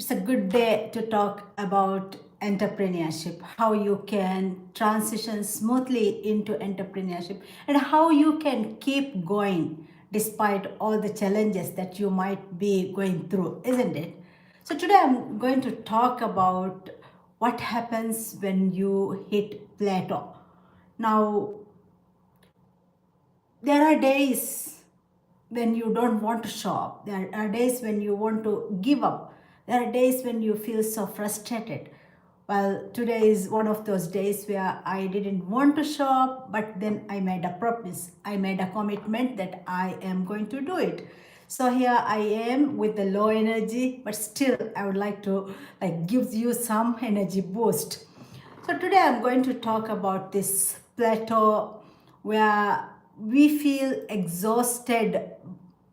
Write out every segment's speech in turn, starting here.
It's a good day to talk about entrepreneurship, how you can transition smoothly into entrepreneurship, and how you can keep going despite all the challenges that you might be going through, isn't it? So, today I'm going to talk about what happens when you hit plateau. Now, there are days when you don't want to shop. There are days when you want to give up. There are days when you feel so frustrated. Well, today is one of those days where I didn't want to shop, but then I made a promise. I made a commitment that I am going to do it. So here I am with the low energy, but still I would like to give you some energy boost. So today I'm going to talk about this plateau where we feel exhausted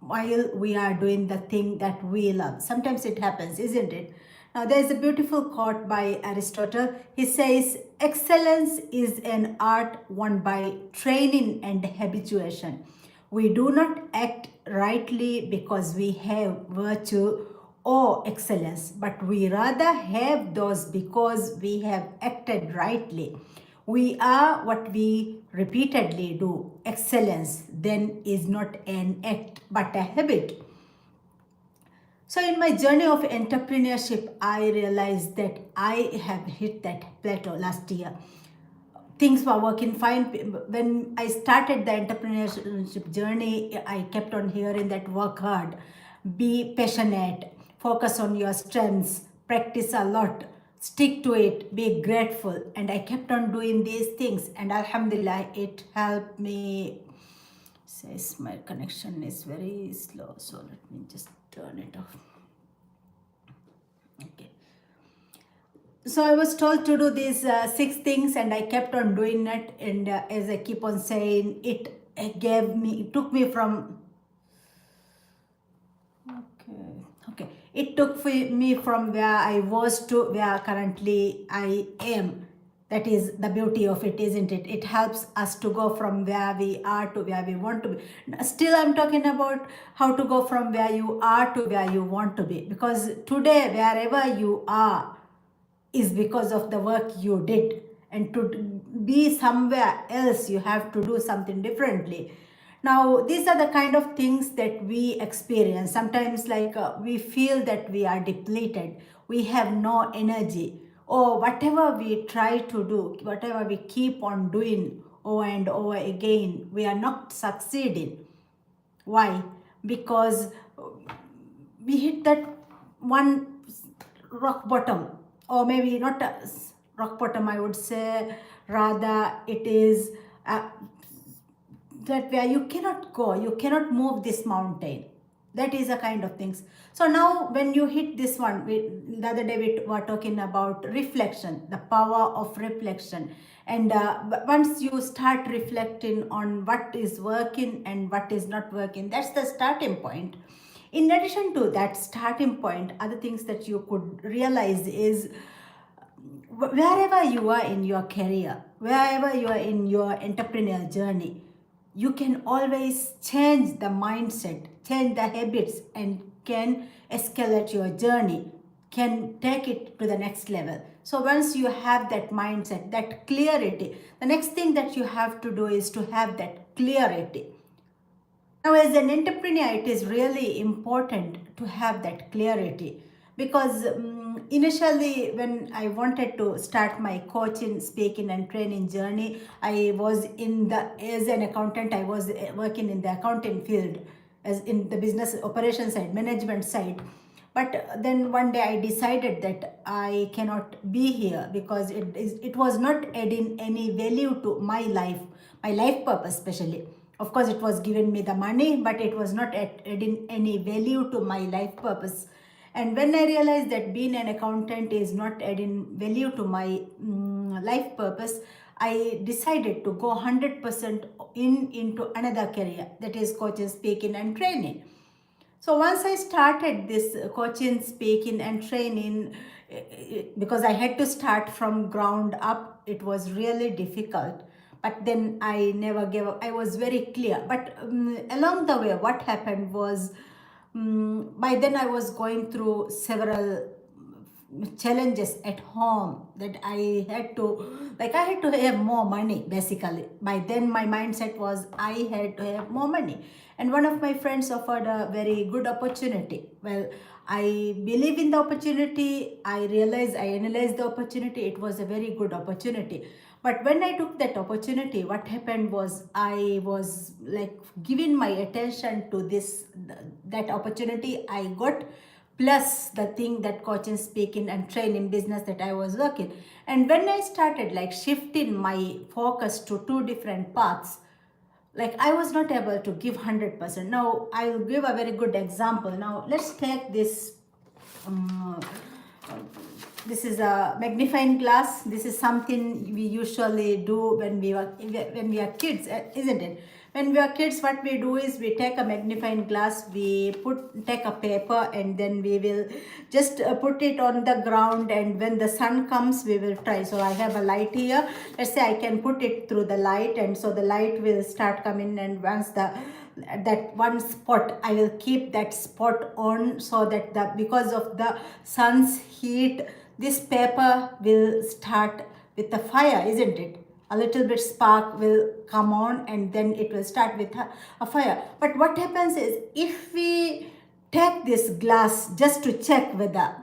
while we are doing the thing that we love. Sometimes it happens, isn't it? Now, there is a beautiful quote by Aristotle. He says, excellence is an art won by training and habituation. We do not act rightly because we have virtue or excellence, but we rather have those because we have acted rightly. We are what we repeatedly do. Excellence then is not an act but a habit. So, in my journey of entrepreneurship, I realized that I have hit that plateau last year. Things were working fine. When I started the entrepreneurship journey, I kept on hearing that work hard, be passionate, focus on your strengths, practice a lot, stick to it, be grateful. And I kept on doing these things, and Alhamdulillah, it helped me. Says my connection is very slow, so let me just turn it off. Okay. So I was told to do these six things, and I kept on doing it. And as I keep on saying, it took me from. Okay. It took me from where I was to where currently I am. That is the beauty of it, isn't it? It helps us to go from where we are to where we want to be. Still, I'm talking about how to go from where you are to where you want to be. Because today, wherever you are, is because of the work you did, and to be somewhere else you have to do something differently. Now these are the kind of things that we experience sometimes, we feel that we are depleted, we have no energy, or whatever we try to do, whatever we keep on doing over and over again, we are not succeeding. Why? Because we hit that one rock bottom, or maybe not a rock bottom, I would say, rather it is that where you cannot go, you cannot move this mountain. That is a kind of things. So now when you hit this one, the other day we were talking about reflection, the power of reflection. And once you start reflecting on what is working and what is not working, that's the starting point. In addition to that starting point, other things that you could realize is wherever you are in your career, wherever you are in your entrepreneurial journey, you can always change the mindset, change the habits, and can escalate your journey, can take it to the next level. So once you have that mindset, that clarity, the next thing that you have to do is to have that clarity. Now, as an entrepreneur, it is really important to have that clarity, because initially, when I wanted to start my coaching, speaking, and training journey, I was as an accountant, I was working in the accounting field, as in the business operation side, management side. But then one day I decided that I cannot be here because it was not adding any value to my life purpose, especially. Of course, it was giving me the money, but it was not adding any value to my life purpose. And when I realized that being an accountant is not adding value to my life purpose, I decided to go 100% into another career, that is coaching, speaking, and training. So once I started this coaching, speaking, and training, because I had to start from ground up, it was really difficult. But then I never gave up. I was very clear. But along the way, what happened was, by then I was going through several challenges at home, that I had to, like, I had to have more money basically. By then my mindset was I had to have more money. And one of my friends offered a very good opportunity. Well, I believe in the opportunity. I realized, I analyzed the opportunity. It was a very good opportunity. But when I took that opportunity, what happened was I was like giving my attention to this, that opportunity I got, plus the thing that coaching, speaking and training business that I was working. And when I started like shifting my focus to two different paths, like I was not able to give 100%. Now I will give a very good example. Now let's take this, um, this is a magnifying glass. This is something we usually do when we are kids, isn't it? When we are kids, what we do is we take a magnifying glass, we take a paper, and then we will just put it on the ground, and when the sun comes we will try. So I have a light here. Let's say I can put it through the light, and so the light will start coming, and once that one spot, I will keep that spot on, so that the because of the sun's heat, this paper will start with the fire, isn't it? A little bit spark will come on, and then it will start with a fire. But what happens is, if we take this glass just to check whether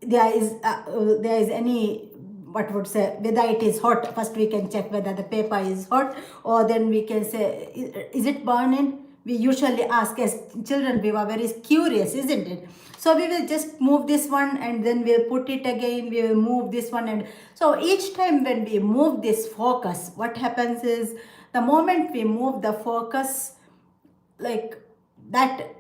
there is any, what would say, whether it is hot, first we can check whether the paper is hot, or then we can say, is it burning? We usually ask, as children we were very curious, isn't it? So we will just move this one, and then we'll put it again, we will move this one. And so each time when we move this focus, what happens is, the moment we move the focus, like that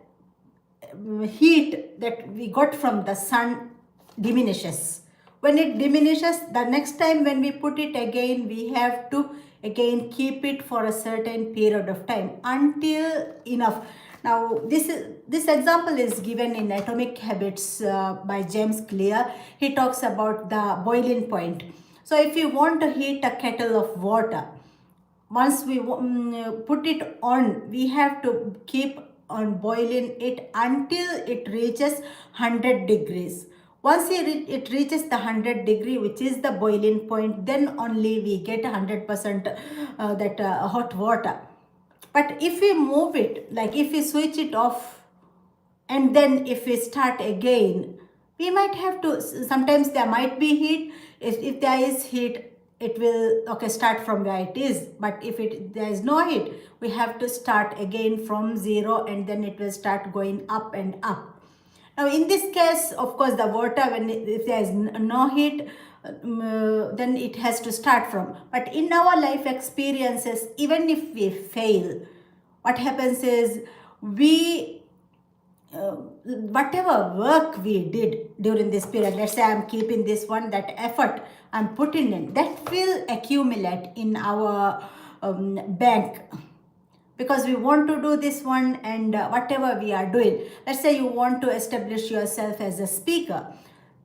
heat that we got from the sun diminishes. When it diminishes, the next time when we put it again, we have to again keep it for a certain period of time until enough. Now this example is given in Atomic Habits by James Clear. He talks about the boiling point. So if you want to heat a kettle of water, once we put it on, we have to keep on boiling it until it reaches 100 degrees. Once it reaches the 100 degree, which is the boiling point, then only we get 100% that hot water. But if we move it, like if we switch it off, and then if we start again, we might have to, sometimes there might be heat. If there is heat, it will start from where it is. But if there is no heat, we have to start again from zero, and then it will start going up and up. Now in this case, of course, the water, if there is no heat, then it has to start from. But in our life experiences, even if we fail, what happens is, we whatever work we did during this period, let's say I'm keeping this one, that effort I'm putting in, that will accumulate in our bank, because we want to do this one. And whatever we are doing, let's say you want to establish yourself as a speaker.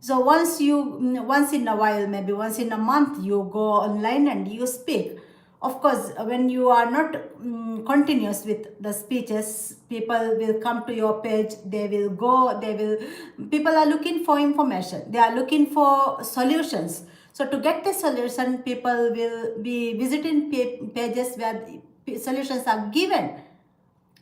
So once in a while, maybe once in a month, you go online and you speak. Of course, when you are not continuous with the speeches, people will come to your page, people are looking for information, they are looking for solutions. So to get the solution, people will be visiting pages where solutions are given.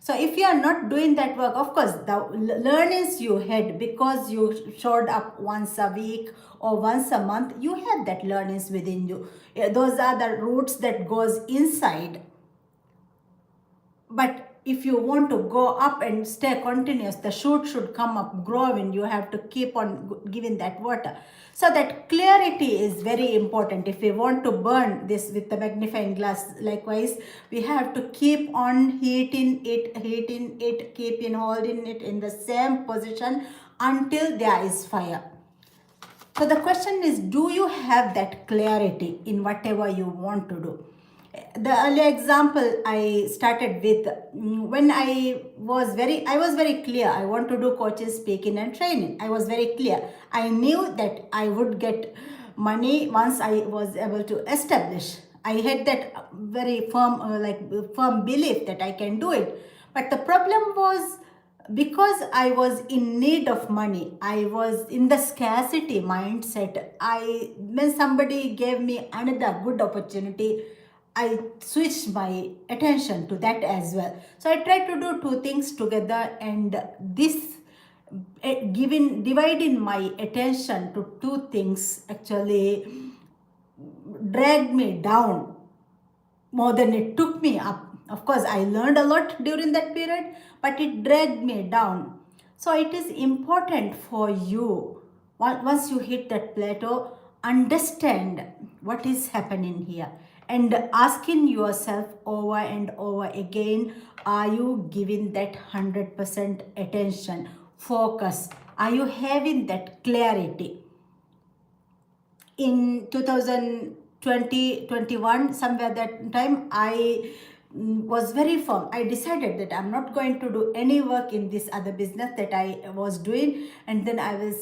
So if you are not doing that work, of course, the learnings you had because you showed up once a week or once a month, you have that learnings within you. Those are the roots that goes inside. But if you want to go up and stay continuous, the shoot should come up growing. You have to keep on giving that water. So that clarity is very important. If we want to burn this with the magnifying glass, likewise, we have to keep on heating it, keeping holding it in the same position until there is fire. So the question is, do you have that clarity in whatever you want to do? The earlier example I started with, when I was very clear. I want to do coaching, speaking and training. I was very clear. I knew that I would get money once I was able to establish. I had that very firm belief that I can do it. But the problem was, because I was in need of money, I was in the scarcity mindset. When somebody gave me another good opportunity, I switched my attention to that as well. So I tried to do two things together, and this giving dividing my attention to two things actually dragged me down more than it took me up. Of course, I learned a lot during that period, but it dragged me down. So it is important for you, once you hit that plateau, understand what is happening here and asking yourself over and over again, are you giving that 100% attention, focus? Are you having that clarity? In 2020-21, somewhere that time, I was very firm. I decided that I'm not going to do any work in this other business that I was doing, and then I will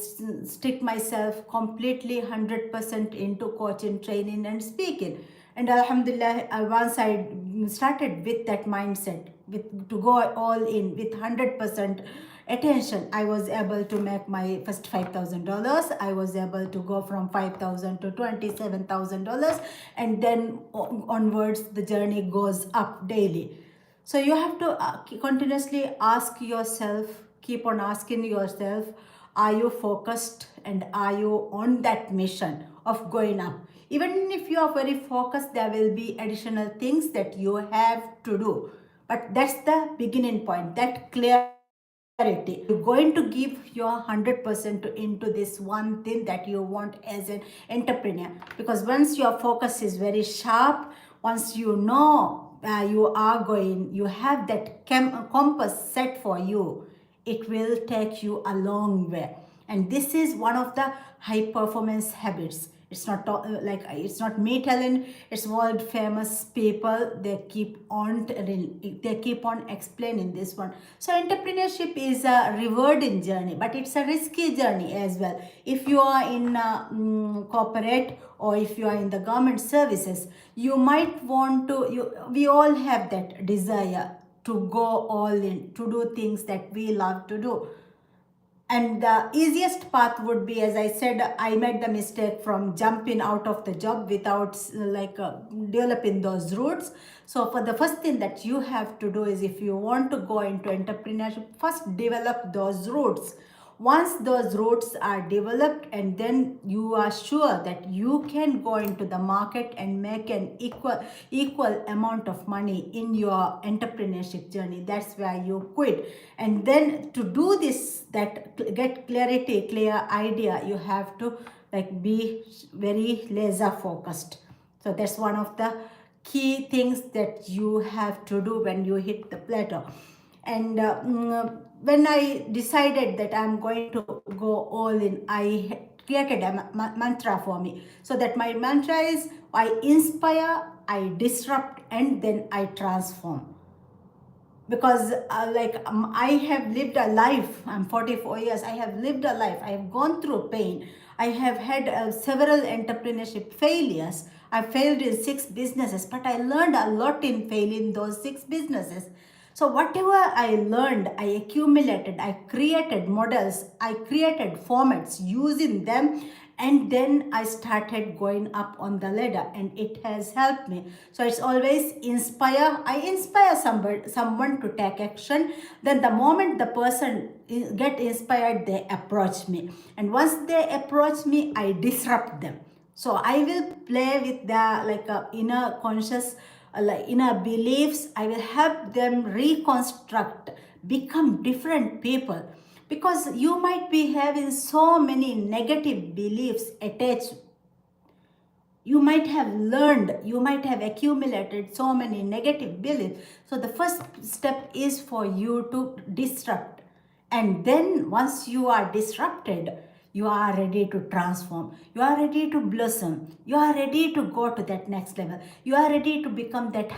stick myself completely 100% into coaching, training and speaking. And alhamdulillah, once I started with that mindset, with to go all in with 100% attention, I was able to make my first $5,000. I was able to go from 5,000 to $27,000, and then onwards the journey goes up daily. So you have to continuously ask yourself, keep on asking yourself, are you focused and are you on that mission of going up? Even if you are very focused, there will be additional things that you have to do. But that's the beginning point, that clarity. You're going to give your 100% into this one thing that you want as an entrepreneur. Because once your focus is very sharp, once you know you are going, you have that compass set for you, it will take you a long way. And this is one of the high performance habits. It's not like it's not me telling, it's world famous people. They keep on explaining this one. So entrepreneurship is a rewarding journey, but it's a risky journey as well. If you are in corporate, or if you are in the government services, you might want to, we all have that desire to go all in, to do things that we love to do. And the easiest path would be, as I said, I made the mistake from jumping out of the job without developing those roots. So for the first thing that you have to do is, if you want to go into entrepreneurship, first develop those roots. Once those roots are developed, and then you are sure that you can go into the market and make an equal amount of money in your entrepreneurship journey, that's where you quit. And then to do this, that get clarity, clear idea, you have to be very laser focused. So that's one of the key things that you have to do when you hit the plateau. And when I decided that I'm going to go all in, I created a mantra for me. So that my mantra is, I inspire, I disrupt, and then I transform. Because I have lived a life, I'm 44 years, I have lived a life, I have gone through pain, I have had several entrepreneurship failures. I failed in 6 businesses, but I learned a lot in failing those 6 businesses. So whatever I learned, I accumulated, I created models, I created formats using them, and then I started going up on the ladder, and it has helped me. So it's always inspire. I inspire someone to take action. Then the moment the person get inspired, they approach me, and once they approach me, I disrupt them. So I will play with the inner conscious, inner beliefs. I will help them reconstruct, become different people. Because you might be having so many negative beliefs attached. You might have learned, you might have accumulated so many negative beliefs. So the first step is for you to disrupt. And then once you are disrupted, you are ready to transform. You are ready to blossom. You are ready to go to that next level. You are ready to become that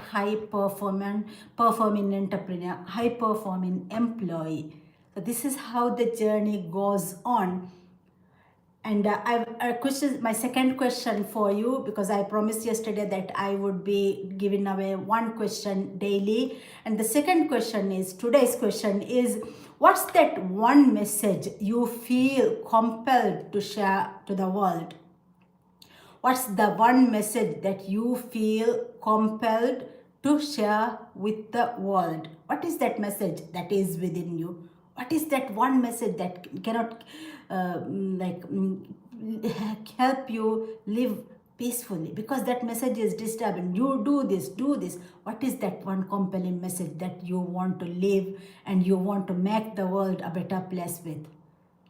performing entrepreneur, high performing employee. So this is how the journey goes on. And I've a question, my second question for you, because I promised yesterday that I would be giving away one question daily. And the second question is, today's question is, What's that one message you feel compelled to share to the world? What's the one message that you feel compelled to share with the world? What is that message that is within you? What is that one message that cannot help you live peacefully, because that message is disturbing you? Do this. What is that one compelling message that you want to live and you want to make the world a better place with?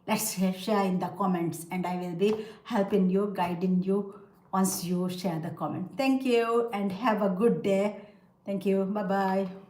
Let's share in the comments, and I will be helping you, guiding you once you share the comment. Thank you and have a good day. Thank you. Bye bye.